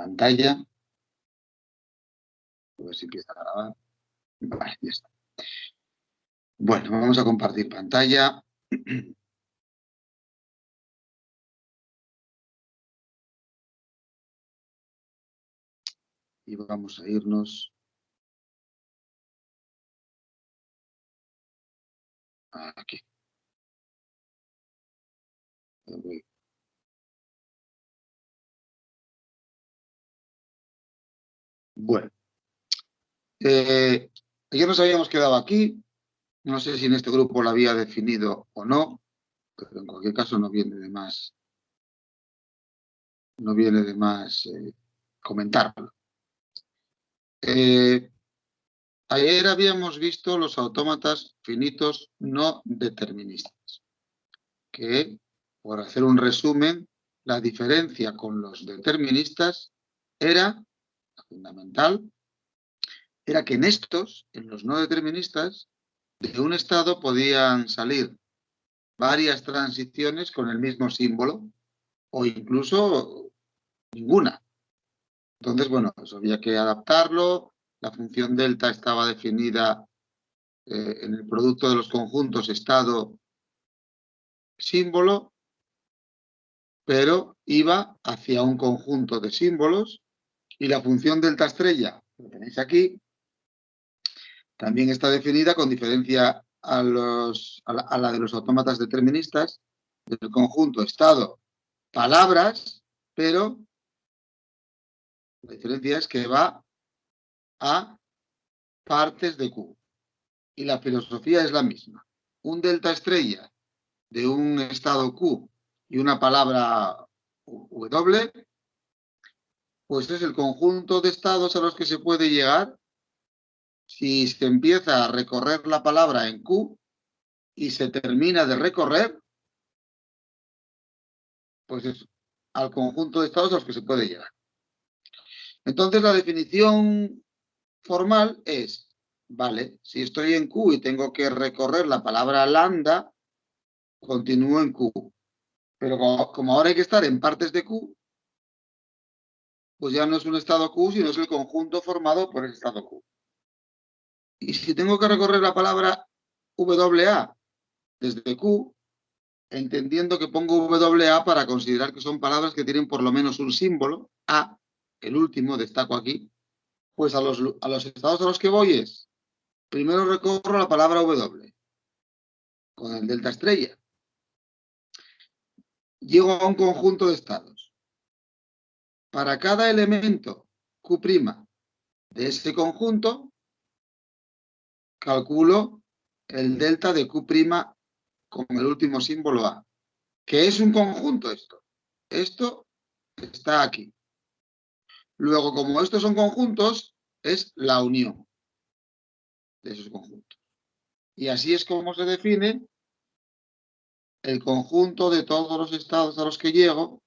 pantalla. A ver si empieza a grabar. Vale, ya está. Bueno, vamos a compartir pantalla. Y vamos a irnos aquí. Bueno, ayer nos habíamos quedado aquí. No sé si en este grupo lo había definido o no, pero en cualquier caso no viene de más. No viene de más comentarlo. Ayer habíamos visto los autómatas finitos no deterministas, que, por hacer un resumen, la diferencia con los deterministas era, fundamental, era que en estos, en los no deterministas, de un estado podían salir varias transiciones con el mismo símbolo o incluso ninguna. Entonces, bueno, pues había que adaptarlo. La función delta estaba definida en el producto de los conjuntos estado-símbolo, pero iba hacia un conjunto de símbolos, y la función delta estrella, que lo tenéis aquí, también está definida con diferencia a la de los autómatas deterministas del conjunto estado-palabras, pero la diferencia es que va a partes de Q. Y la filosofía es la misma. Un delta estrella de un estado Q y una palabra W, pues es el conjunto de estados a los que se puede llegar si se empieza a recorrer la palabra en Q y se termina de recorrer, pues es al conjunto de estados a los que se puede llegar. Entonces la definición formal es, vale, si estoy en Q y tengo que recorrer la palabra lambda, continúo en Q. Pero como ahora hay que estar en partes de Q, pues ya no es un estado Q, sino es el conjunto formado por el estado Q. Y si tengo que recorrer la palabra WA desde Q, entendiendo que pongo WA para considerar que son palabras que tienen por lo menos un símbolo, A, el último, destaco aquí, pues a los estados a los que voy es, primero recorro la palabra W, con el delta estrella. Llego a un conjunto de estados. Para cada elemento Q' de ese conjunto, calculo el delta de Q' con el último símbolo A. ¿Qué es un conjunto esto? Esto está aquí. Luego, como estos son conjuntos, es la unión de esos conjuntos. Y así es como se define el conjunto de todos los estados a los que llego,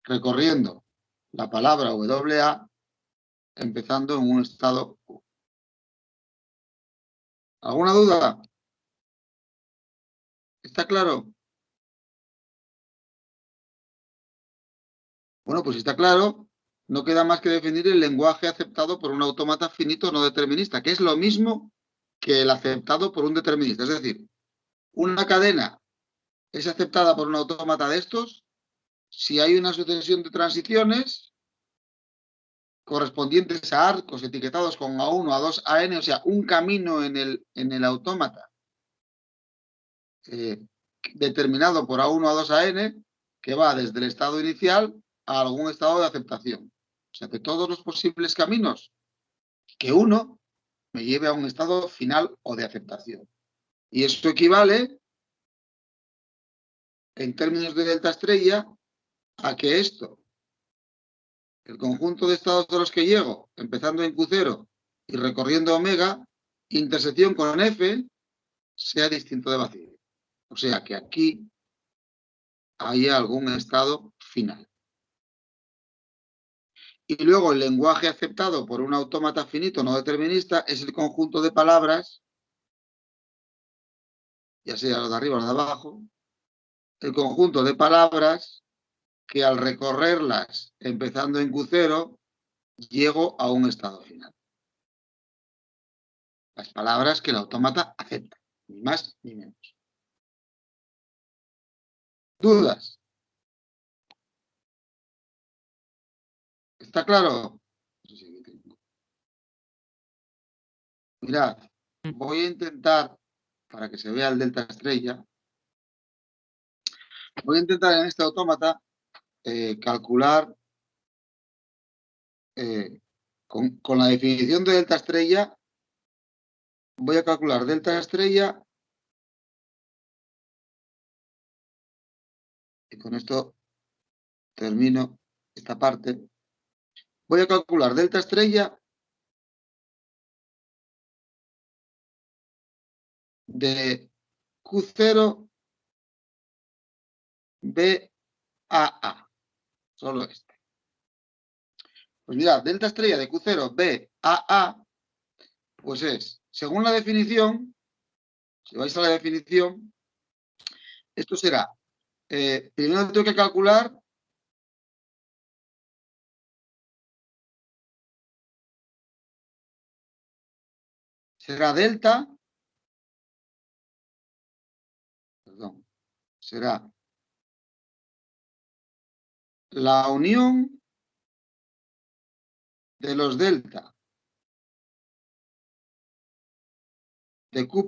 recorriendo la palabra WA, empezando en un estado Q. ¿Alguna duda? ¿Está claro? Bueno, pues si está claro, no queda más que definir el lenguaje aceptado por un autómata finito no determinista, que es lo mismo que el aceptado por un determinista. Es decir, una cadena es aceptada por un autómata de estos si hay una sucesión de transiciones correspondientes a arcos etiquetados con A1, A2, AN, o sea, un camino en el autómata determinado por A1, A2, AN, que va desde el estado inicial a algún estado de aceptación. O sea, que todos los posibles caminos que uno me lleve a un estado final o de aceptación. Y esto equivale, en términos de delta estrella, a que esto, el conjunto de estados a los que llego, empezando en Q0 y recorriendo omega, intersección con F, sea distinto de vacío. O sea que aquí hay algún estado final. Y luego el lenguaje aceptado por un autómata finito no determinista es el conjunto de palabras, ya sea lo de arriba o lo de abajo, el conjunto de palabras que al recorrerlas empezando en Q0, llego a un estado final. Las palabras que el autómata acepta, ni más ni menos. ¿Dudas? ¿Está claro? Mirad, voy a intentar, para que se vea el delta estrella, voy a intentar en este autómata calcular con la definición de delta estrella, voy a calcular delta estrella y con esto termino esta parte. Voy a calcular delta estrella de Q0 BAA, solo este. Pues mirad, delta estrella de Q0 BAA, pues es, según la definición, si vais a la definición, esto será, primero tengo que calcular será delta, perdón, será la unión de los delta de Q'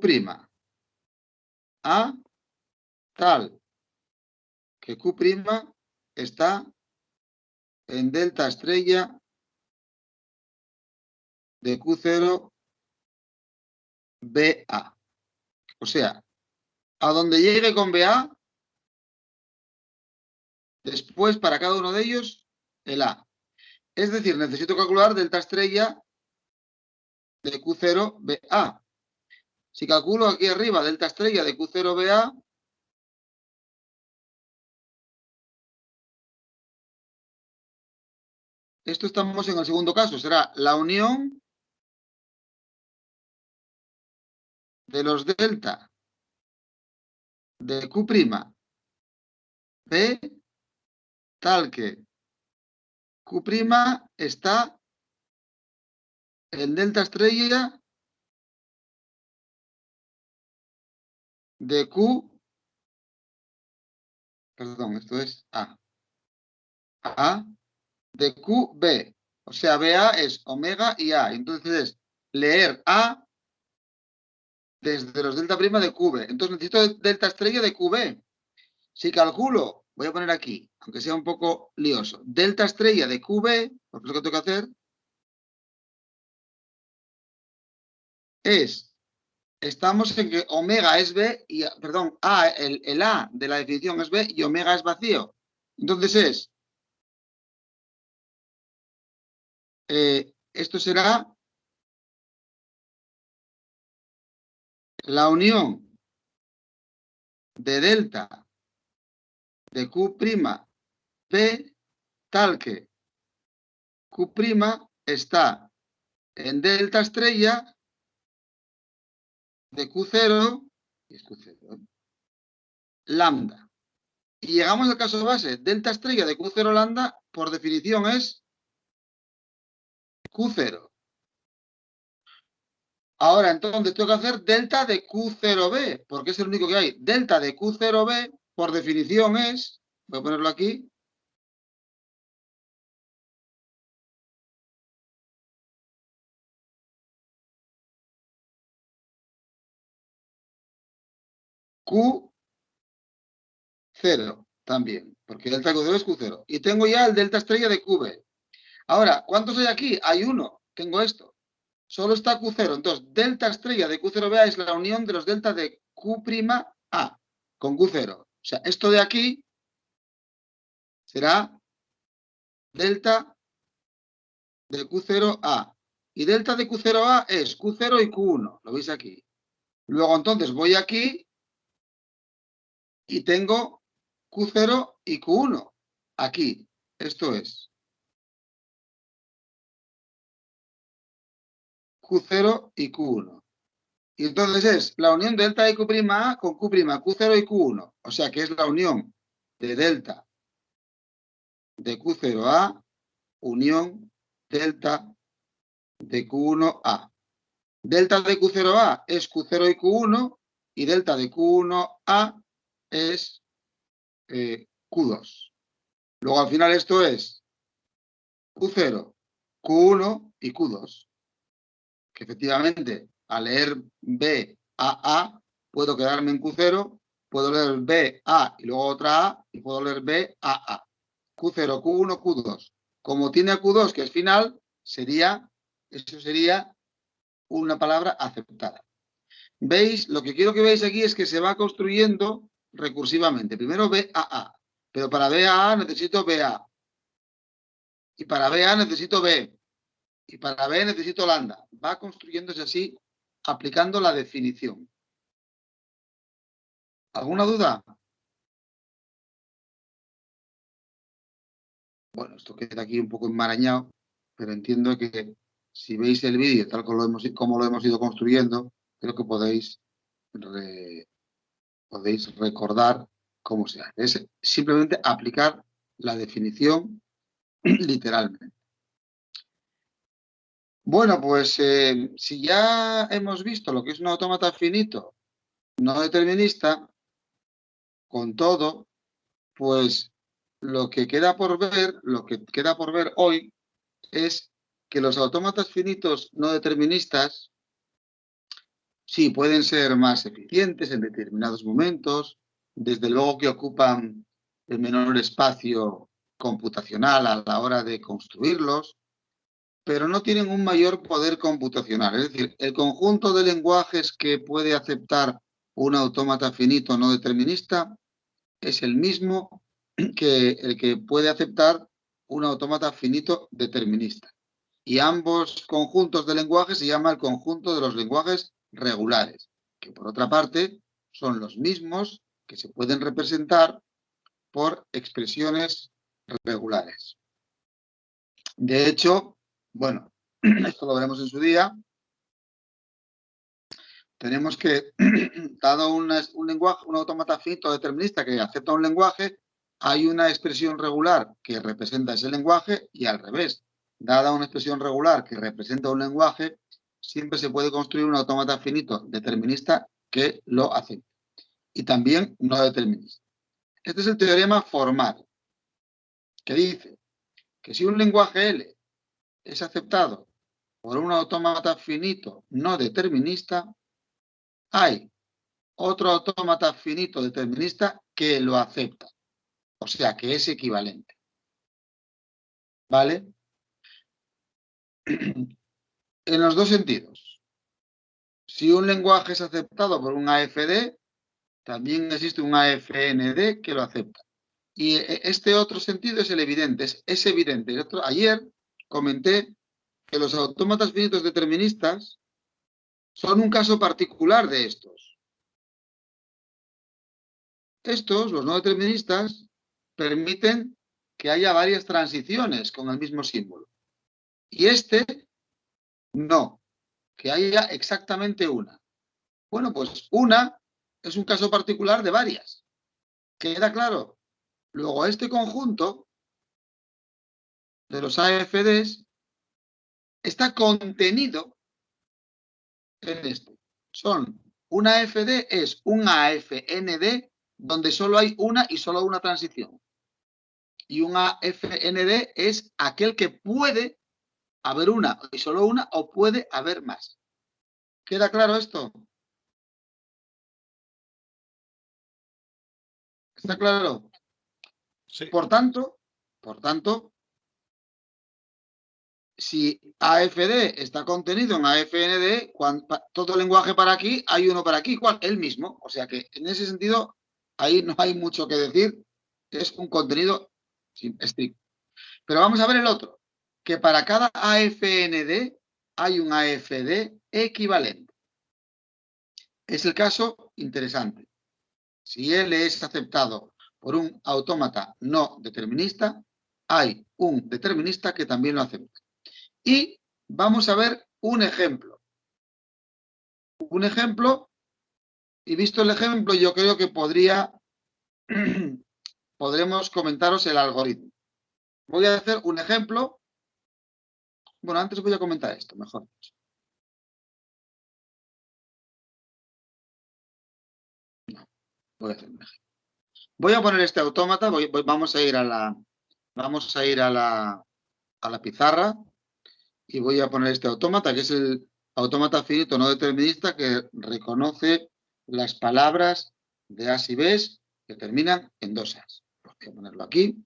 a tal que Q' está en delta estrella de Q0 BA. O sea, a donde llegue con BA, después para cada uno de ellos, el A. Es decir, necesito calcular delta estrella de Q0 BA. Si calculo aquí arriba delta estrella de Q0 BA, esto estamos en el segundo caso, será la unión de los delta de Q' B tal que Q' está en delta estrella de Q, perdón, esto es A de QB. O sea, BA es omega y A. Entonces es leer A desde los delta prima de QB. Entonces necesito delta estrella de QB. Si calculo, voy a poner aquí, aunque sea un poco lioso, delta estrella de QB, pues lo que tengo que hacer es, estamos en que omega es B, y, perdón, A, el A de la definición es B y omega es vacío. Entonces es, esto será la unión de delta de Q' P tal que Q' está en delta estrella de Q0, y es Q0, lambda. Y llegamos al caso de base, delta estrella de Q0 lambda, por definición es Q0. Ahora, entonces, tengo que hacer delta de Q0b, porque es el único que hay. Delta de Q0b, por definición es, voy a ponerlo aquí, Q0 también, porque delta Q0 es Q0. Y tengo ya el delta estrella de QB. Ahora, ¿cuántos hay aquí? Hay uno, tengo esto. Solo está Q0. Entonces, delta estrella de Q0BA es la unión de los delta de Q' A con Q0. O sea, esto de aquí será delta de Q0A. Y delta de Q0A es Q0 y Q1. Lo veis aquí. Luego, entonces, voy aquí y tengo Q0 y Q1. Aquí. Esto es Q0 y Q1. Y entonces es la unión de delta de Q' A con Q', Q0 y Q1. O sea que es la unión de delta de Q0A unión delta de Q1A. Delta de Q0A es Q0 y Q1 y delta de Q1A es Q2. Luego al final esto es Q0, Q1 y Q2. Que efectivamente al leer BAA puedo quedarme en Q0, puedo leer BA y luego otra A y puedo leer BAA. Q0, Q1, Q2. Como tiene Q2 que es final, eso sería una palabra aceptada. ¿Veis? Lo que quiero que veáis aquí es que se va construyendo recursivamente. Primero BAA, pero para BAA necesito BA. Y para BA necesito B. Y para B necesito lambda. Va construyéndose así, aplicando la definición. ¿Alguna duda? Bueno, esto queda aquí un poco enmarañado, pero entiendo que si veis el vídeo tal como lo hemos ido construyendo, creo que podéis recordar cómo se hace. Es simplemente aplicar la definición literalmente. Bueno, pues si ya hemos visto lo que es un autómata finito no determinista, con todo, pues lo que queda por ver hoy es que los autómatas finitos no deterministas sí pueden ser más eficientes en determinados momentos, desde luego que ocupan el menor espacio computacional a la hora de construirlos, pero no tienen un mayor poder computacional. Es decir, el conjunto de lenguajes que puede aceptar un autómata finito no determinista es el mismo que el que puede aceptar un autómata finito determinista. Y ambos conjuntos de lenguajes se llama el conjunto de los lenguajes regulares, que por otra parte son los mismos que se pueden representar por expresiones regulares. De hecho, bueno, esto lo veremos en su día, tenemos que, dado un lenguaje, un autómata finito determinista que acepta un lenguaje, hay una expresión regular que representa ese lenguaje y al revés. Dada una expresión regular que representa un lenguaje, siempre se puede construir un autómata finito determinista que lo acepte. Y también no determinista. Este es el teorema formal, que dice que si un lenguaje L es aceptado por un autómata finito no determinista, hay otro autómata finito determinista que lo acepta. O sea, que es equivalente. ¿Vale? En los dos sentidos. Si un lenguaje es aceptado por un AFD, también existe un AFND que lo acepta. Y este otro sentido es el evidente, es evidente. Ayer comenté que los autómatas finitos deterministas son un caso particular de estos. Estos, los no deterministas, permiten que haya varias transiciones con el mismo símbolo. Y este, no, que haya exactamente una. Bueno, pues una es un caso particular de varias. ¿Queda claro? Luego, este conjunto de los AFDs está contenido en este. Un AFD es un AFND donde solo hay una y solo una transición. Y un AFND es aquel que puede haber una y solo una o puede haber más. ¿Queda claro esto? ¿Está claro? Sí. Por tanto, si AFD está contenido en AFND, todo lenguaje para aquí, hay uno para aquí, ¿cuál? El mismo. O sea que en ese sentido, ahí no hay mucho que decir. Es un contenido estricto. Pero vamos a ver el otro, que para cada AFND hay un AFD equivalente. Es el caso interesante. Si L es aceptado por un autómata no determinista, hay un determinista que también lo acepta. Y vamos a ver un ejemplo. Un ejemplo, y visto el ejemplo, yo creo que podremos comentaros el algoritmo. Voy a hacer un ejemplo. Bueno, antes voy a comentar esto, mejor. No, voy a hacer un ejemplo. Voy a poner este autómata, vamos a ir a la pizarra y voy a poner este autómata, que es el autómata finito no determinista que reconoce las palabras de As y Bs que terminan en dos As. Voy a ponerlo aquí.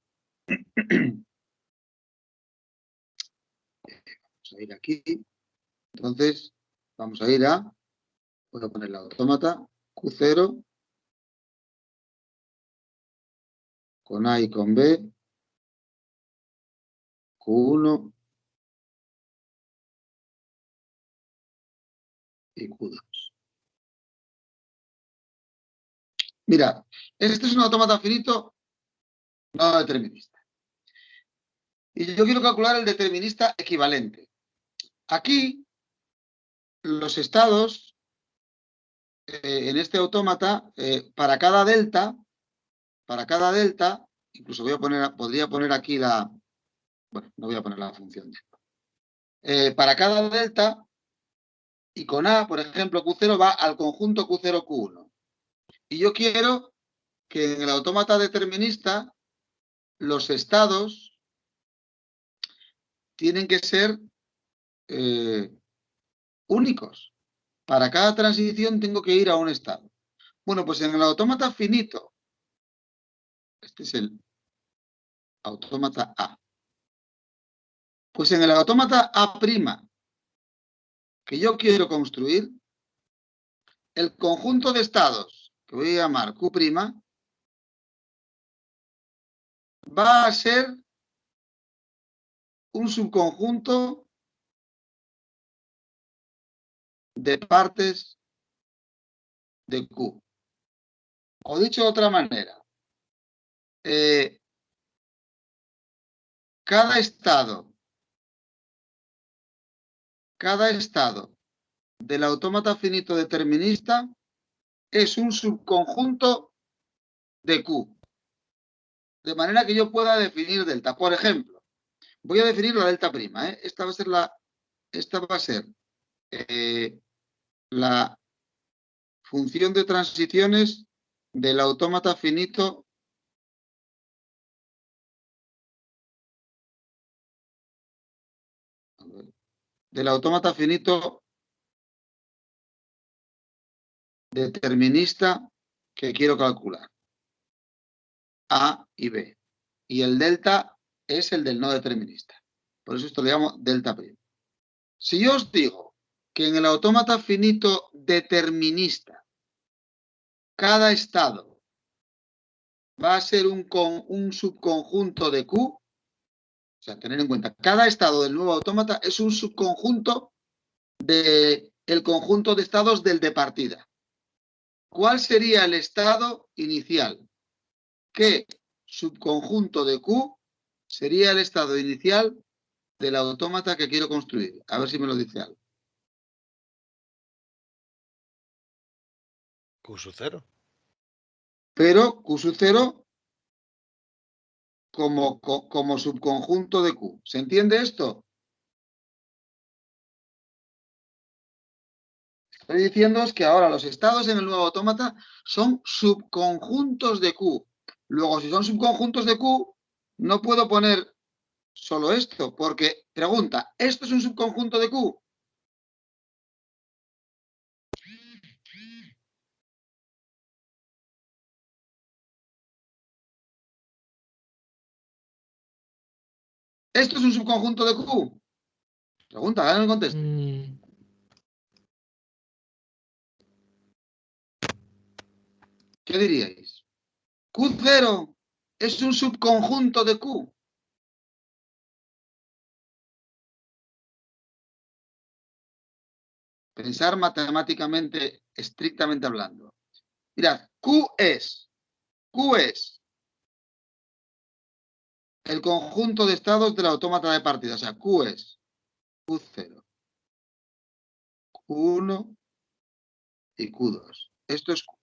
Vamos a ir aquí. Entonces, vamos a ir voy a poner el autómata Q0 con A y con B, Q1 y Q2. Mirad, este es un autómata finito no determinista. Y yo quiero calcular el determinista equivalente. Aquí, los estados, en este autómata, para cada delta, incluso podría poner aquí bueno, no voy a poner la función. Para cada delta, y con A, por ejemplo, Q0 va al conjunto Q0, Q1. Y yo quiero que en el autómata determinista los estados tienen que ser únicos. Para cada transición tengo que ir a un estado. Bueno, pues en el autómata finito, este es el autómata A. Pues en el autómata A', que yo quiero construir, el conjunto de estados, que voy a llamar Q', va a ser un subconjunto de partes de Q. O dicho de otra manera, cada estado del autómata finito determinista es un subconjunto de Q. De manera que yo pueda definir delta. Por ejemplo, voy a definir la delta prima. Esta va a ser la función de transiciones del autómata finito determinista que quiero calcular. A y B. Y el delta es el del no determinista. Por eso esto le llamo delta prima. Si yo os digo que en el autómata finito determinista cada estado va a ser un subconjunto de Q, o sea, tener en cuenta, cada estado del nuevo autómata es un subconjunto del conjunto de estados del de partida. ¿Cuál sería el estado inicial? ¿Qué subconjunto de Q sería el estado inicial del autómata que quiero construir? A ver si me lo dice algo. Q sub 0. Pero Q sub 0 como subconjunto de Q. ¿Se entiende esto? Estoy diciéndoos que ahora los estados en el nuevo autómata son subconjuntos de Q. Luego, si son subconjuntos de Q, no puedo poner solo esto, porque, pregunta, ¿esto es un subconjunto de Q? ¿Esto es un subconjunto de Q? Pregunta, háganme el contexto. ¿Qué diríais? ¿Q0 es un subconjunto de Q? Pensar matemáticamente, estrictamente hablando. Mirad, Q es el conjunto de estados del autómata de partida. O sea, Q es Q0, Q1 y Q2. Esto es Q.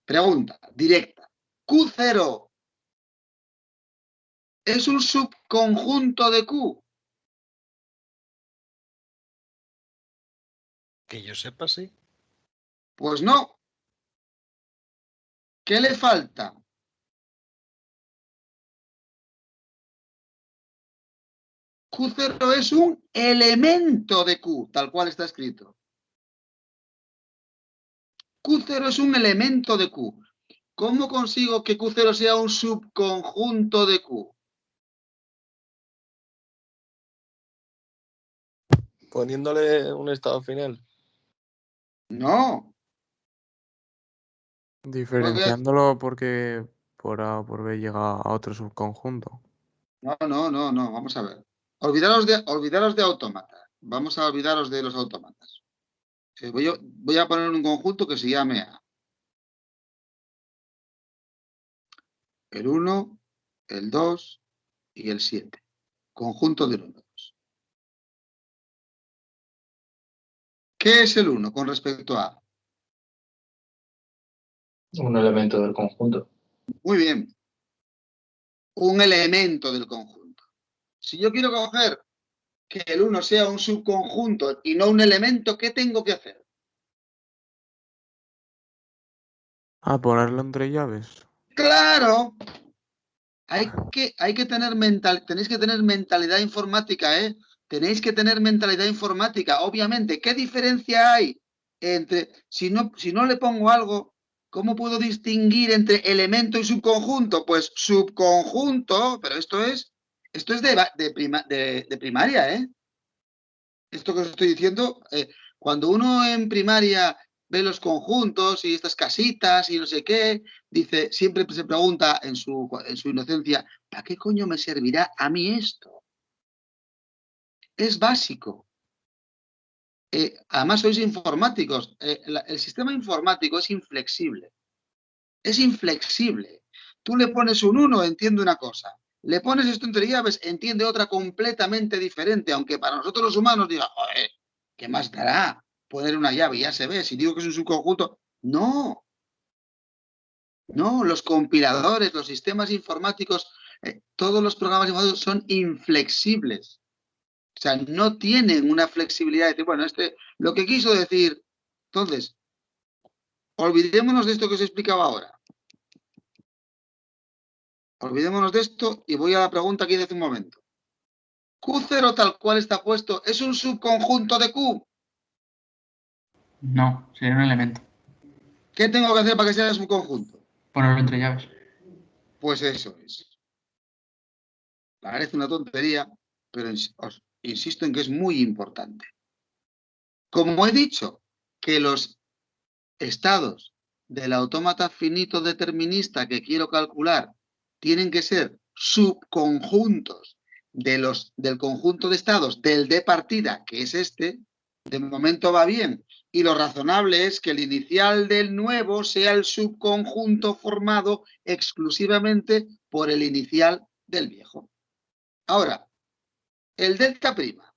Pregunta directa. ¿Q0 ¿Es un subconjunto de Q? Que yo sepa, sí. Pues no. ¿Qué le falta? Q0 es un elemento de Q, tal cual está escrito. Q0 es un elemento de Q. ¿Cómo consigo que Q0 sea un subconjunto de Q? Poniéndole un estado final. No. Diferenciándolo porque por A o por B llega a otro subconjunto. No. Vamos a ver. Olvidaros de autómatas. Vamos a olvidaros de los autómatas. Voy a poner un conjunto que se llame A. El 1, el 2 y el 7. Conjunto de números. ¿Qué es el 1 con respecto a A? Un elemento del conjunto. Muy bien. Un elemento del conjunto. Si yo quiero coger que el 1 sea un subconjunto y no un elemento, ¿qué tengo que hacer? Ponerlo entre llaves. ¡Claro! Hay que tener tenéis que tener mentalidad informática, ¿eh? Tenéis que tener mentalidad informática, obviamente. ¿Qué diferencia hay entre, si no le pongo algo, cómo puedo distinguir entre elemento y subconjunto? Pues subconjunto, pero esto es de primaria, ¿eh? Esto que os estoy diciendo, cuando uno en primaria ve los conjuntos y estas casitas y no sé qué, dice, siempre se pregunta en su inocencia, ¿para qué coño me servirá a mí esto? Es básico. Además, sois informáticos. El sistema informático es inflexible. Es inflexible. Tú le pones un 1, entiende una cosa. Le pones esto entre llaves, entiende otra completamente diferente, aunque para nosotros los humanos diga, joder, ¿qué más dará poner una llave? Ya se ve, si digo que es un subconjunto. No, no, los compiladores, los sistemas informáticos, todos los programas informáticos son inflexibles. O sea, no tienen una flexibilidad de decir, bueno, lo que quiso decir. Entonces, olvidémonos de esto que os explicaba ahora. Olvidémonos de esto y voy a la pregunta que hice hace un momento. Q0 tal cual está puesto, ¿es un subconjunto de Q? No, sería un elemento. ¿Qué tengo que hacer para que sea subconjunto? Ponerlo entre llaves. Pues eso es. Parece una tontería, pero os insisto en que es muy importante. Como he dicho, que los estados del autómata finito determinista que quiero calcular tienen que ser subconjuntos del conjunto de estados del de partida, que es este, de momento va bien. Y lo razonable es que el inicial del nuevo sea el subconjunto formado exclusivamente por el inicial del viejo. Ahora, el delta prima.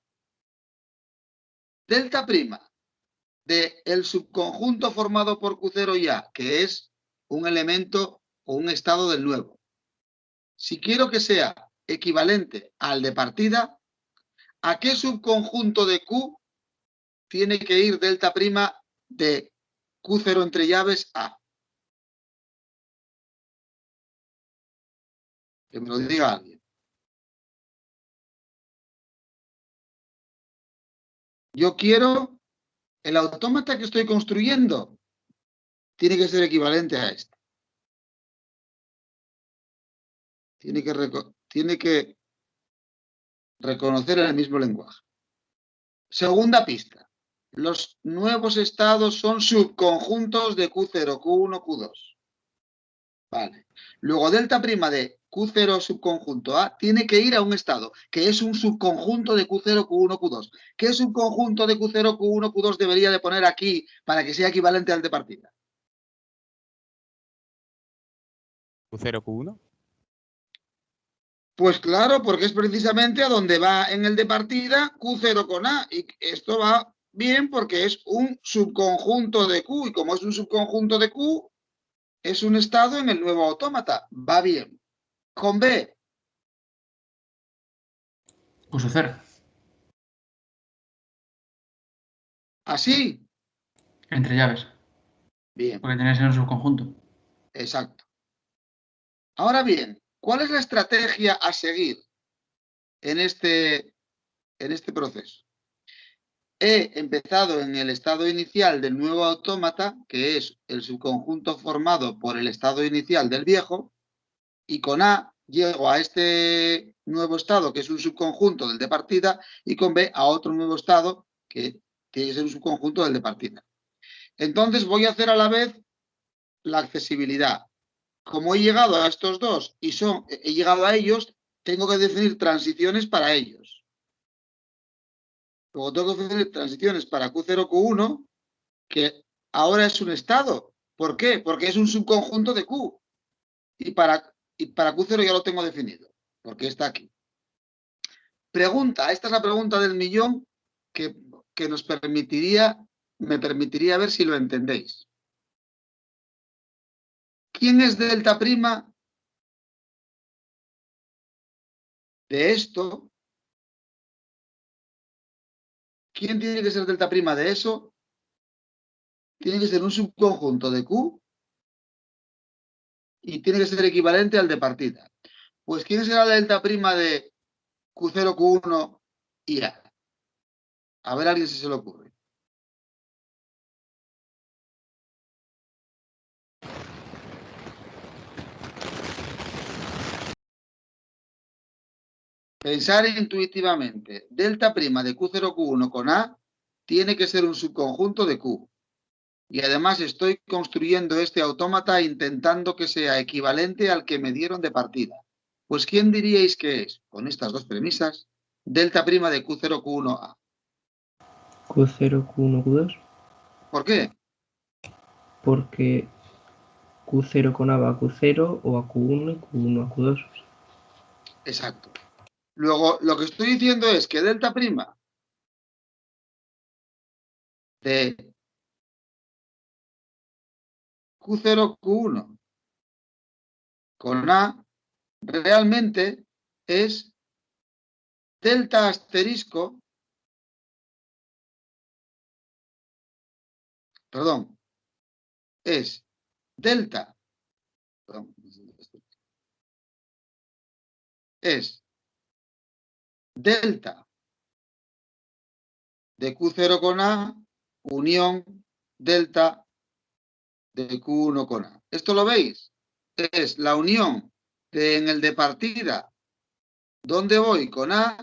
Delta prima del subconjunto formado por Q0 y A, que es un elemento o un estado del nuevo. Si quiero que sea equivalente al de partida, ¿a qué subconjunto de Q tiene que ir delta prima de Q0 entre llaves A? Que me lo diga alguien. Yo quiero el autómata que estoy construyendo. Tiene que ser equivalente a este. Tiene que reconocer el mismo lenguaje. Segunda pista. Los nuevos estados son subconjuntos de Q0, Q1, Q2. Vale. Luego, delta prima de Q0 subconjunto A tiene que ir a un estado, que es un subconjunto de Q0, Q1, Q2. ¿Qué subconjunto de Q0, Q1, Q2 debería de poner aquí para que sea equivalente al de partida? Q0, Q1. Pues claro, porque es precisamente a donde va en el de partida Q0 con A. Y esto va bien porque es un subconjunto de Q. Y como es un subconjunto de Q, es un estado en el nuevo autómata. Va bien. Con B, Q sub 0. ¿Así? Entre llaves. Bien, Porque tiene que ser un subconjunto. exacto. Ahora bien, ¿cuál es la estrategia a seguir en este proceso? He empezado en el estado inicial del nuevo autómata, que es el subconjunto formado por el estado inicial del viejo, y con A llego a este nuevo estado, que es un subconjunto del de partida, y con B a otro nuevo estado, que tiene que ser un subconjunto del de partida. Entonces voy a hacer a la vez la accesibilidad. Como he llegado a estos dos y he llegado a ellos, tengo que definir transiciones para ellos. Luego tengo que definir transiciones para Q0, Q1, que ahora es un estado. ¿Por qué? Porque es un subconjunto de Q. Y para Q0 ya lo tengo definido, porque está aquí. Pregunta, esta es la pregunta del millón que me permitiría ver si lo entendéis. ¿Quién es delta prima de esto? ¿Quién tiene que ser delta prima de eso? Tiene que ser un subconjunto de Q y tiene que ser equivalente al de partida. Pues ¿quién será la delta prima de Q0, Q1 y A? A ver a alguien si se le ocurre. Pensar intuitivamente. Delta prima de Q0, Q1 con A tiene que ser un subconjunto de Q. Y además estoy construyendo este autómata intentando que sea equivalente al que me dieron de partida. Pues ¿quién diríais que es, con estas dos premisas, delta prima de Q0, Q1A? Q0, Q1, Q2. ¿Por qué? Porque Q0 con A va a Q0 o a Q1 y Q1 a Q2. Exacto. Luego, lo que estoy diciendo es que delta prima de Q0, Q1 con A realmente es delta asterisco, perdón, es delta, perdón, es delta de Q0 con A unión delta de Q1 con A. ¿Esto lo veis? Es la unión en el de partida donde voy con A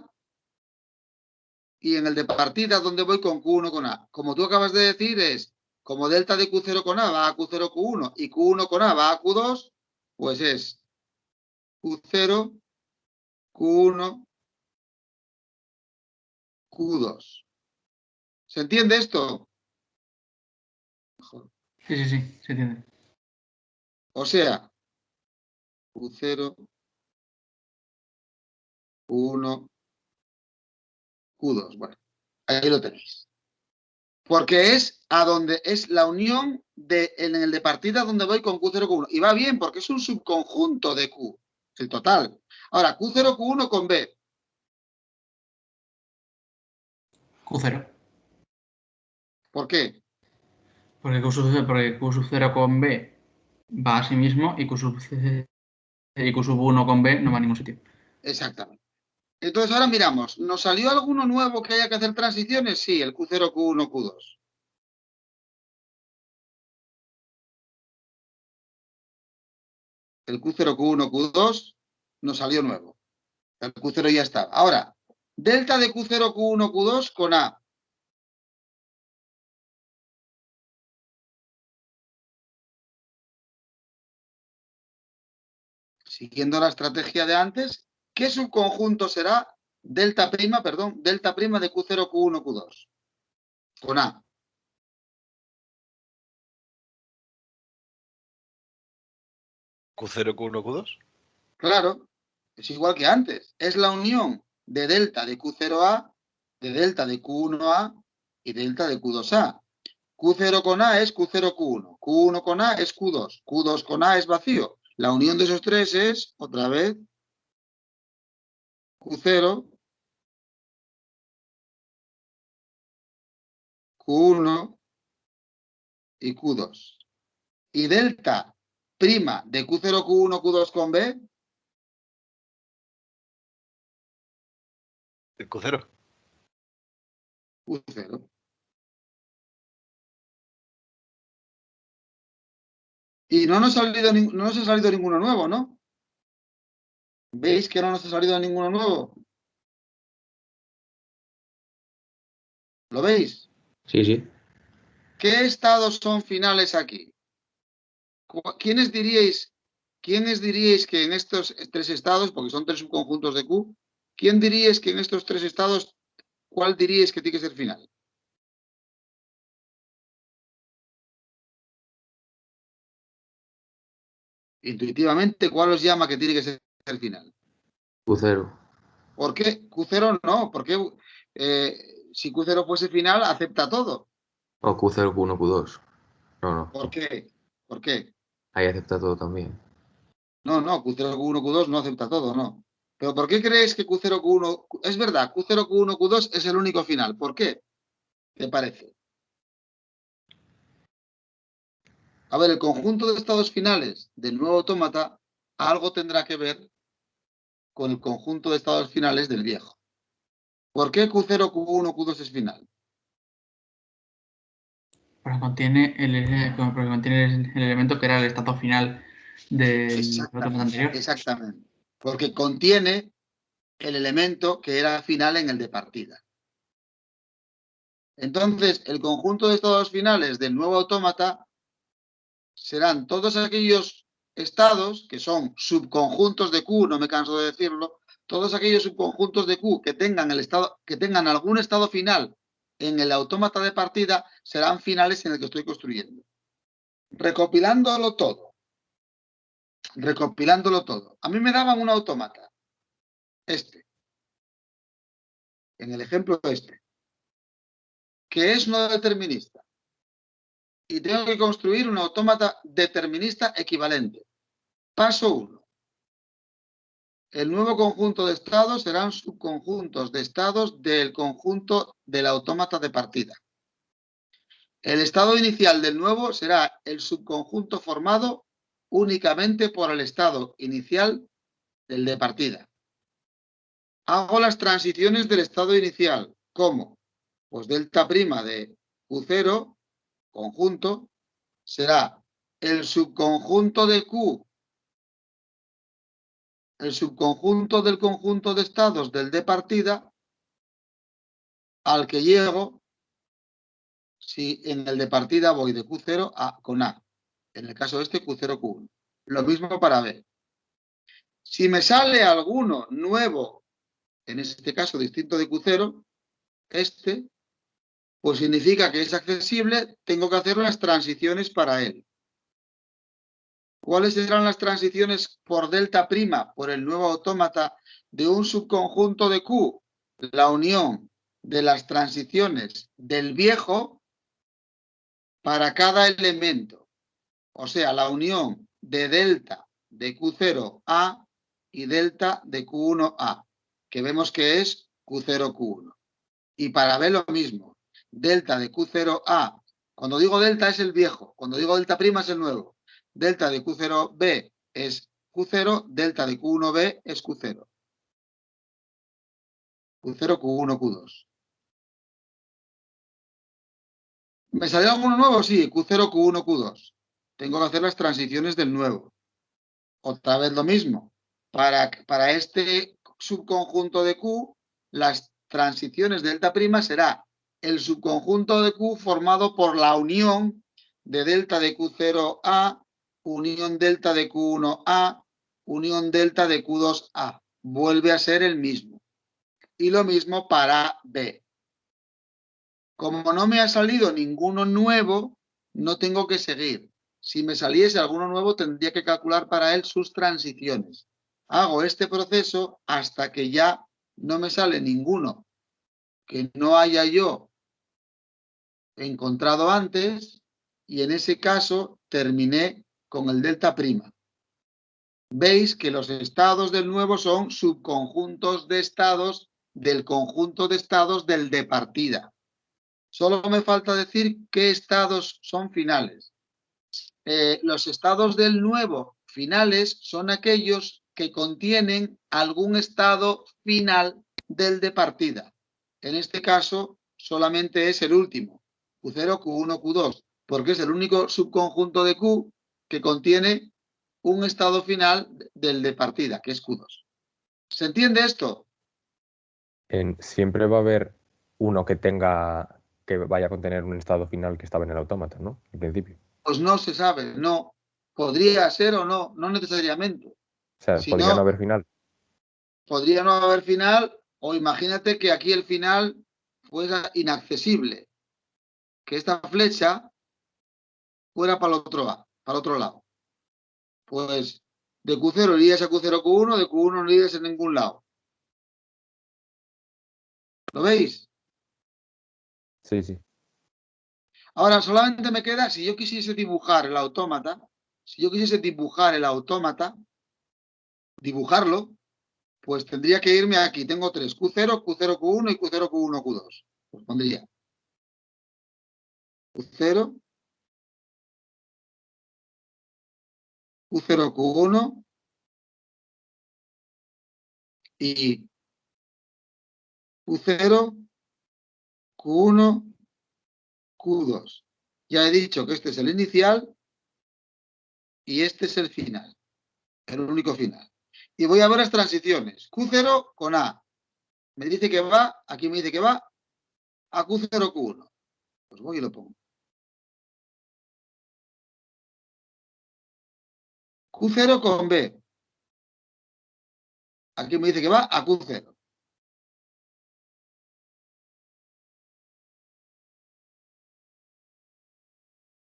y en el de partida donde voy con Q1 con A. Como tú acabas de decir, es como delta de Q0 con A va a Q0 Q1 y Q1 con A va a Q2, pues es Q0, Q1, Q2. ¿Se entiende esto? Sí, se entiende. O sea, Q0, Q1, Q2. Bueno, ahí lo tenéis. Porque es a donde es la unión en el de partida donde voy con Q0, Q1. Y va bien porque es un subconjunto de Q, el total. Ahora, Q0, Q1 con B. Q0. ¿Por qué? Porque Q sub 0 con B va a sí mismo y Q sub 1 con B no va a ningún sitio. Exactamente. Entonces ahora miramos, ¿nos salió alguno nuevo que haya que hacer transiciones? Sí, el Q0, Q1, Q2. El Q0, Q1, Q2 nos salió nuevo. El Q0 ya está. Ahora, delta de Q0, Q1, Q2 con A. Siguiendo la estrategia de antes, ¿qué subconjunto será delta prima de Q0, Q1, Q2? Con A. Q0, Q1, Q2. Claro, es igual que antes. Es la unión de delta de Q0A, de delta de Q1A y delta de Q2A. Q0 con A es Q0, Q1. Q1 con A es Q2. Q2 con A es vacío. La unión de esos tres es, otra vez, Q0, Q1 y Q2. Y delta prima de Q0, Q1, Q2 con B. El Q0. Q0. Y no nos ha salido ninguno nuevo, ¿no? ¿Veis que no nos ha salido ninguno nuevo? ¿Lo veis? Sí, sí. ¿Qué estados son finales aquí? ¿Quiénes diríais que en estos tres estados, porque son tres subconjuntos de Q, quién diríais que en estos tres estados, cuál diríais que tiene que ser final? Intuitivamente, ¿cuál os llama que tiene que ser final? Q0. ¿Por qué? Q0 no, porque si Q0 fuese final, acepta todo. O Q0, Q1, Q2. No. ¿Por qué? ¿Por qué? Ahí acepta todo también. No, Q0, Q1, Q2 no acepta todo, no. ¿Pero por qué creéis que Q0, Q1... Es verdad, Q0, Q1, Q2 es el único final. ¿Por qué? ¿Te parece? A ver, el conjunto de estados finales del nuevo autómata algo tendrá que ver con el conjunto de estados finales del viejo. ¿Por qué Q0, Q1, Q2 es final? Porque contiene el elemento que era el estado final del autómata anterior. Exactamente. Porque contiene el elemento que era final en el de partida. Entonces, el conjunto de estados finales del nuevo autómata serán todos aquellos estados que son subconjuntos de Q, no me canso de decirlo, todos aquellos subconjuntos de Q que tengan algún estado final en el autómata de partida serán finales en el que estoy construyendo. Recopilándolo todo. A mí me daban un autómata. En el ejemplo que es no determinista. Y tengo que construir un autómata determinista equivalente. Paso 1. El nuevo conjunto de estados serán subconjuntos de estados del conjunto del autómata de partida. El estado inicial del nuevo será el subconjunto formado únicamente por el estado inicial del de partida. Hago las transiciones del estado inicial. ¿Cómo? Pues delta prima de Q0, conjunto, será el subconjunto de Q, el subconjunto del conjunto de estados del de partida, al que llego si en el de partida voy de Q0 con A. En el caso este, Q0, Q1. Lo mismo para B. Si me sale alguno nuevo, en este caso distinto de Q0, pues significa que es accesible, tengo que hacer las transiciones para él. ¿Cuáles serán las transiciones por delta prima, por el nuevo autómata de un subconjunto de Q? La unión de las transiciones del viejo para cada elemento. O sea, la unión de delta de Q0A y delta de Q1A, que vemos que es Q0, Q1. Y para B lo mismo, delta de Q0A, cuando digo delta es el viejo, cuando digo delta prima es el nuevo. Delta de Q0B es Q0, delta de Q1B es Q0. Q0, Q1, Q2. ¿Me salió alguno nuevo? Sí, Q0, Q1, Q2. Tengo que hacer las transiciones del nuevo. Otra vez lo mismo. Para este subconjunto de Q, las transiciones de delta prima será el subconjunto de Q formado por la unión de delta de Q0A, unión delta de Q1A, unión delta de Q2A. Vuelve a ser el mismo. Y lo mismo para B. Como no me ha salido ninguno nuevo, no tengo que seguir. Si me saliese alguno nuevo, tendría que calcular para él sus transiciones. Hago este proceso hasta que ya no me sale ninguno que no haya yo encontrado antes y en ese caso terminé con el delta prima. Veis que los estados del nuevo son subconjuntos de estados del conjunto de estados del de partida. Solo me falta decir qué estados son finales. Los estados del nuevo finales son aquellos que contienen algún estado final del de partida. En este caso, solamente es el último, Q0, Q1, Q2, porque es el único subconjunto de Q que contiene un estado final del de partida, que es Q2. ¿Se entiende esto? Siempre va a haber uno que vaya a contener un estado final que estaba en el autómata, ¿no? En principio. Pues no se sabe, no. Podría ser o no, no necesariamente. O sea, Si podría no no haber final. Podría no haber final, o imagínate que aquí el final fuera inaccesible, que esta flecha fuera para el otro lado. Pues de Q0 irías a Q0, Q1, de Q1 no irías en ningún lado. ¿Lo veis? Sí, sí. Ahora solamente me queda, si yo quisiese dibujar el autómata, dibujarlo, pues tendría que irme aquí. Tengo tres, Q0, Q0, Q1 y Q0, Q1, Q2. Pues pondría Q0, Q0, Q1 y Q0, Q1, Q2. Ya he dicho que este es el inicial y este es el final, el único final. Y voy a ver las transiciones. Q0 con A. Me dice que va, aquí me dice que va a Q0, Q1. Pues voy y lo pongo. Q0 con B. Aquí me dice que va a Q0.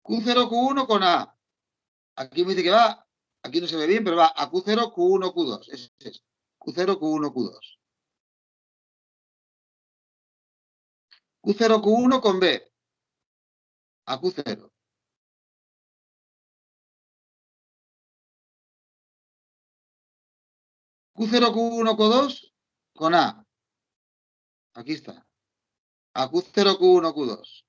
Q0, Q1 con A. Aquí me dice que va, aquí no se ve bien, pero va a Q0, Q1, Q2. Ese es Q0, Q1, Q2. Q0, Q1 con B. A Q0. Q0, Q1, Q2 con A. Aquí está. A Q0, Q1, Q2.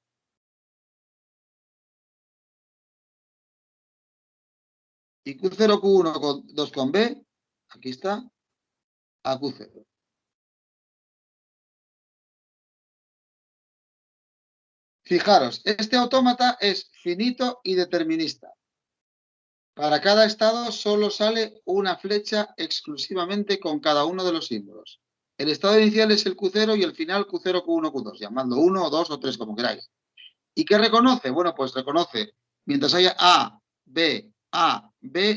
Y Q0, Q1, con 2 con B. Aquí está. A Q0. Fijaros, este autómata es finito y determinista. Para cada estado solo sale una flecha exclusivamente con cada uno de los símbolos. El estado inicial es el Q0 y el final Q0, Q1, Q2, llamadlo 1, 2 o 3, como queráis. ¿Y qué reconoce? Bueno, pues reconoce, mientras haya A, B,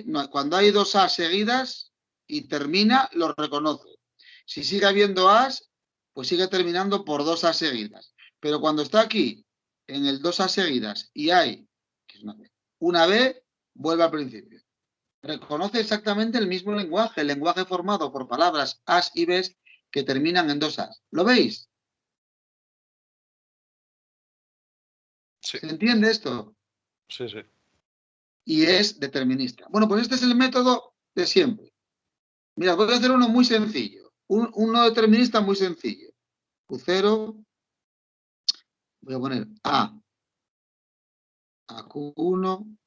no, cuando hay dos A seguidas y termina, lo reconoce. Si sigue habiendo A's, pues sigue terminando por dos A seguidas. Pero cuando está aquí, en el dos A seguidas, y hay una B, vuelve al principio. Reconoce exactamente el mismo lenguaje, el lenguaje formado por palabras A's y B's que terminan en dos A's. ¿Lo veis? Sí, ¿Se entiende esto? sí, sí. Y es determinista. Bueno, pues este es el método de siempre. Mira, voy a hacer uno muy sencillo. Uno determinista muy sencillo. Q0, voy a poner A Q1,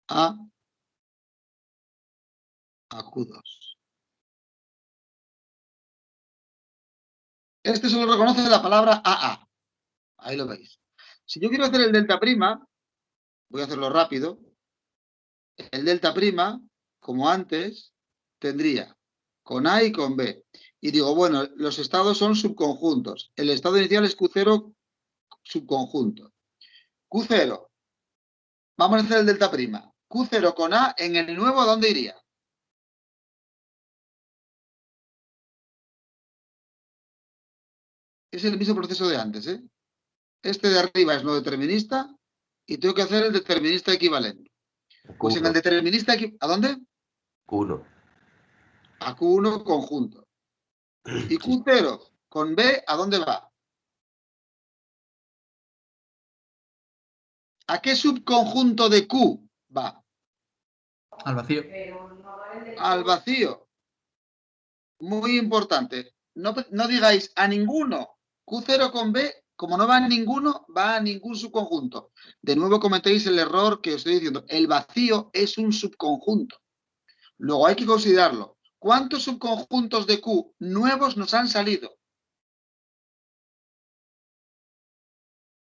A Q2. Este solo reconoce la palabra AA. Ahí lo veis. Si yo quiero hacer el delta prima, voy a hacerlo rápido. El delta prima, como antes, tendría con A y con B. Y digo, bueno, los estados son subconjuntos. El estado inicial es Q0 subconjunto. Q0. Vamos a hacer el delta prima. Q0 con A en el nuevo, ¿a dónde iría? Es el mismo proceso de antes, ¿eh? Este de arriba es no determinista y tengo que hacer el determinista equivalente. Pues en el determinista ¿a dónde? Q1. A Q1 conjunto. Y Q0 con B, ¿a dónde va? ¿A qué subconjunto de Q va? Al vacío. Al vacío. Muy importante. no digáis a ninguno. Q0 con B, como no va a ninguno, va a ningún subconjunto. De nuevo cometéis el error que os estoy diciendo. El vacío es un subconjunto. Luego hay que considerarlo. ¿Cuántos subconjuntos de Q nuevos nos han salido?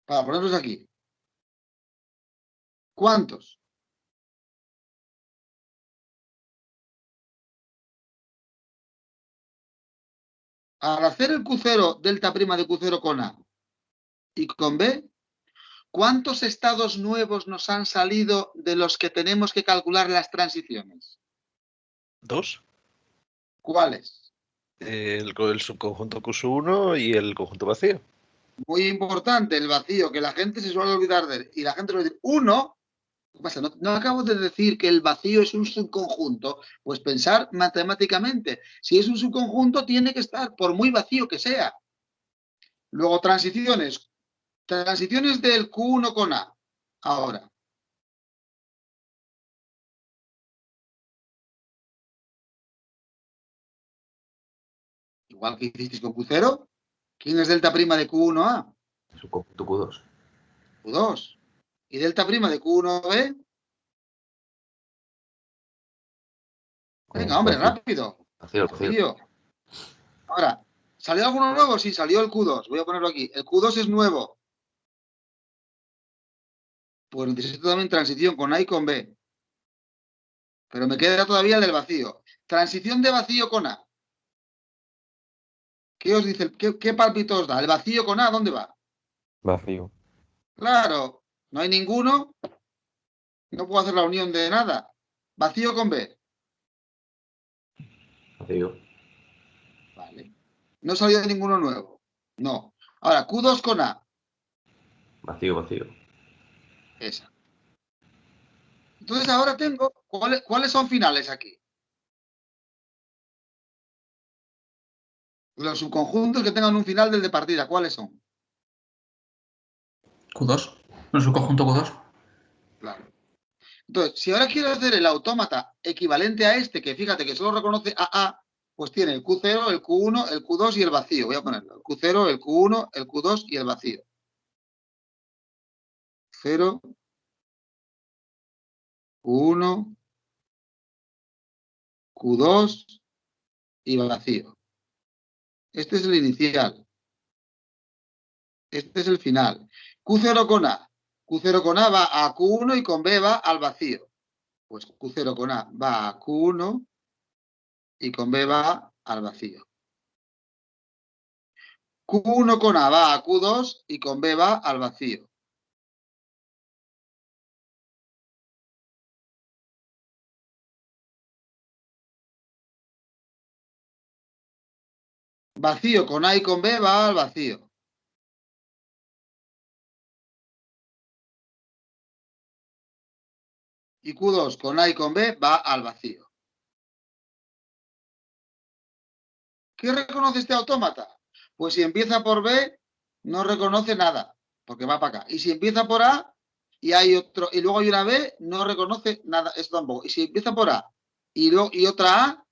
Para ponerlos aquí. ¿Cuántos? Al hacer el Q0 delta prima de Q0 con A y con B, ¿cuántos estados nuevos nos han salido de los que tenemos que calcular las transiciones? 2. ¿Cuáles? El subconjunto Q1 y el conjunto vacío. Muy importante, el vacío, que la gente se suele olvidar de él. Y la gente suele decir, uno, ¿qué pasa? No acabo de decir que el vacío es un subconjunto. Pues pensar matemáticamente. Si es un subconjunto, tiene que estar, por muy vacío que sea. Luego, transiciones. Transiciones del Q1 con A. Ahora. Igual que hicisteis con Q0. ¿Quién es delta prima de Q1 A? Subconjunto Q2. Q2. ¿Y delta prima de Q1 B? Venga, hombre, Vacío. rápido. Vacío. Vacío. Ahora, ¿salió alguno nuevo? Sí, salió el Q2. Voy a ponerlo aquí. El Q2 es nuevo. Pues necesito también transición con A y con B. Pero me queda todavía el del vacío. Transición de vacío con A. ¿Qué os dice? ¿Qué pálpito os da? ¿El vacío con A dónde va? Vacío. Claro, no hay ninguno. No puedo hacer la unión de nada. Vacío con B. Vacío. Vale. No salió ninguno nuevo. No. Ahora, Q2 con A. Vacío. Esa. Entonces ahora tengo, ¿cuáles son finales aquí? Los subconjuntos que tengan un final del de partida, ¿cuáles son? Q2. El subconjunto Q2. Claro. Entonces, si ahora quiero hacer el autómata equivalente a este, que fíjate que solo reconoce a, pues tiene el Q0, el Q1, el Q2 y el vacío. Voy a ponerlo. El Q0, el Q1, el Q2 y el vacío. 0, Q1, Q2 y vacío. Este es el inicial. Este es el final. Q0 con A. Q0 con A va a Q1 y con B va al vacío. Pues Q0 con A va a Q1 y con B va al vacío. Q1 con A va a Q2 y con B va al vacío. Vacío con A y con B va al vacío. Y Q2 con A y con B va al vacío. ¿Qué reconoce este autómata? Pues si empieza por B, no reconoce nada, porque va para acá. Y si empieza por A y hay otro, y luego hay una B, no reconoce nada, esto tampoco. Y si empieza por A y otra A,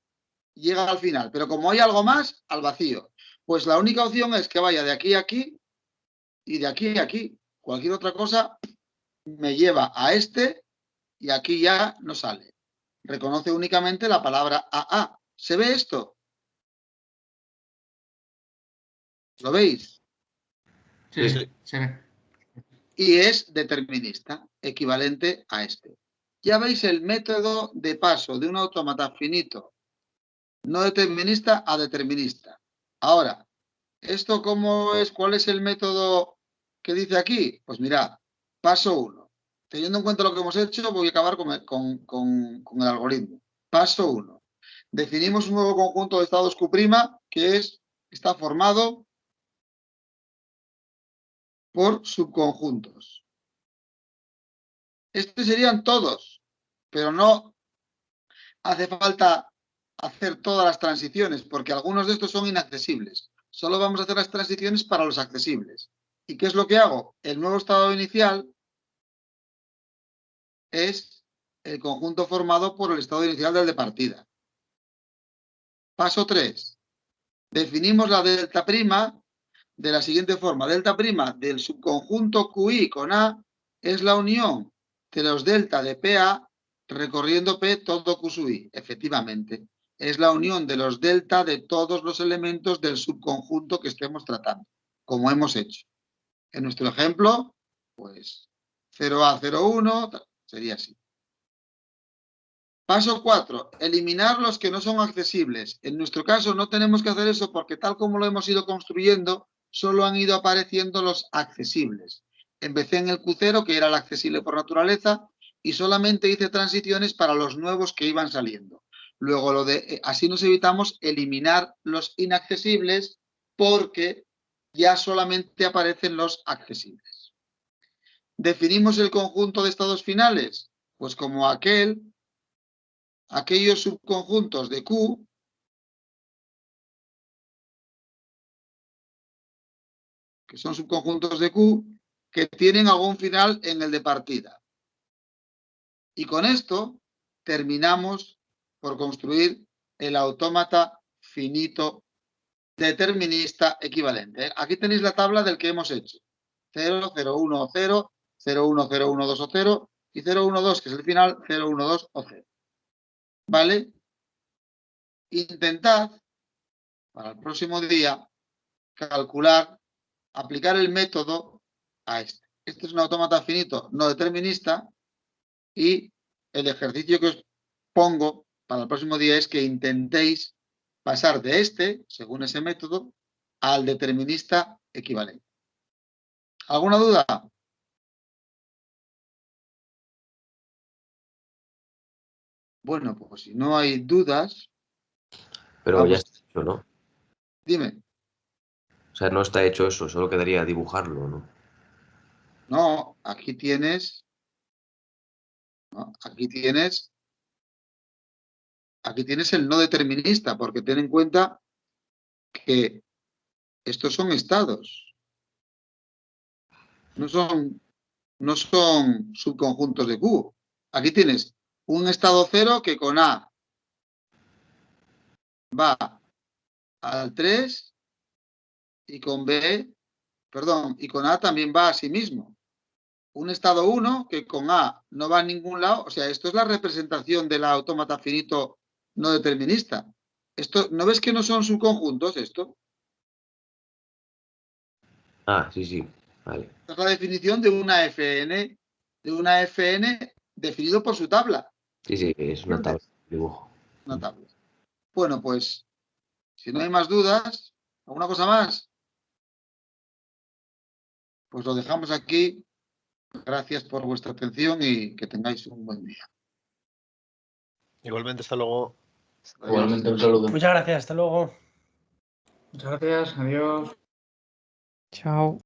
llega al final. Pero como hay algo más, al vacío. Pues la única opción es que vaya de aquí a aquí y de aquí a aquí. Cualquier otra cosa me lleva a este y aquí ya no sale. Reconoce únicamente la palabra AA. ¿Se ve esto? ¿Lo veis? Sí, Sí. se ve. Y es determinista, equivalente a este. Ya veis el método de paso de un autómata finito no determinista a determinista. Ahora, ¿esto cómo es? ¿Cuál es el método que dice aquí? Pues mirad, paso 1. Teniendo en cuenta lo que hemos hecho, voy a acabar con el algoritmo. Paso 1. Definimos un nuevo conjunto de estados Q' que está formado por subconjuntos. Estos serían todos, pero no hace falta hacer todas las transiciones, porque algunos de estos son inaccesibles. Solo vamos a hacer las transiciones para los accesibles. ¿Y qué es lo que hago? El nuevo estado inicial es el conjunto formado por el estado inicial del de partida. Paso 3. definimos la delta prima de la siguiente forma. Delta prima del subconjunto QI con A es la unión de los delta de PA recorriendo P todo Q sub I. Efectivamente, es la unión de los delta de todos los elementos del subconjunto que estemos tratando, como hemos hecho. En nuestro ejemplo, pues 0A, 0,1, sería así. Paso 4. Eliminar los que no son accesibles. En nuestro caso no tenemos que hacer eso porque tal como lo hemos ido construyendo, solo han ido apareciendo los accesibles. Empecé en el Q0, que era el accesible por naturaleza, y solamente hice transiciones para los nuevos que iban saliendo. Luego, así nos evitamos eliminar los inaccesibles porque ya solamente aparecen los accesibles. ¿Definimos el conjunto de estados finales? Pues como aquellos subconjuntos de Q que son subconjuntos de Q que tienen algún final en el de partida. Y con esto terminamos por construir el autómata finito determinista equivalente. Aquí tenéis la tabla del que hemos hecho. 0, 0, 1, 0, 0, 1, 0, 1, 2 o 0 y 0, 1, 2, que es el final, 0, 1, 2 o 0. ¿Vale? Intentad, para el próximo día, calcular, aplicar el método a este. Este es un autómata finito no determinista y el ejercicio que os pongo para el próximo día es que intentéis pasar de este, según ese método, al determinista equivalente. ¿Alguna duda? Bueno, pues si no hay dudas, Pero vamos. ya está hecho, ¿no? Dime. O sea, no está hecho eso, solo quedaría dibujarlo, ¿no? No, aquí tienes. ¿No? Aquí tienes el no determinista, porque ten en cuenta que estos son estados. No son subconjuntos de Q. Aquí tienes un estado cero que con A va al 3 y con B, perdón, y con A también va a sí mismo. Un estado 1 que con A no va a ningún lado. O sea, esto es la representación del autómata finito no determinista. Esto, ¿no ves que no son subconjuntos esto? Ah, sí, sí. Vale. Esta es la definición de una FN definido por su tabla. Sí, sí, es una tabla de dibujo. Una tabla. Bueno, pues, si no hay más dudas, ¿alguna cosa más? Pues lo dejamos aquí. Gracias por vuestra atención y que tengáis un buen día. Igualmente, hasta luego. Igualmente, un saludo. Muchas gracias, hasta luego. Muchas gracias, adiós. Chao.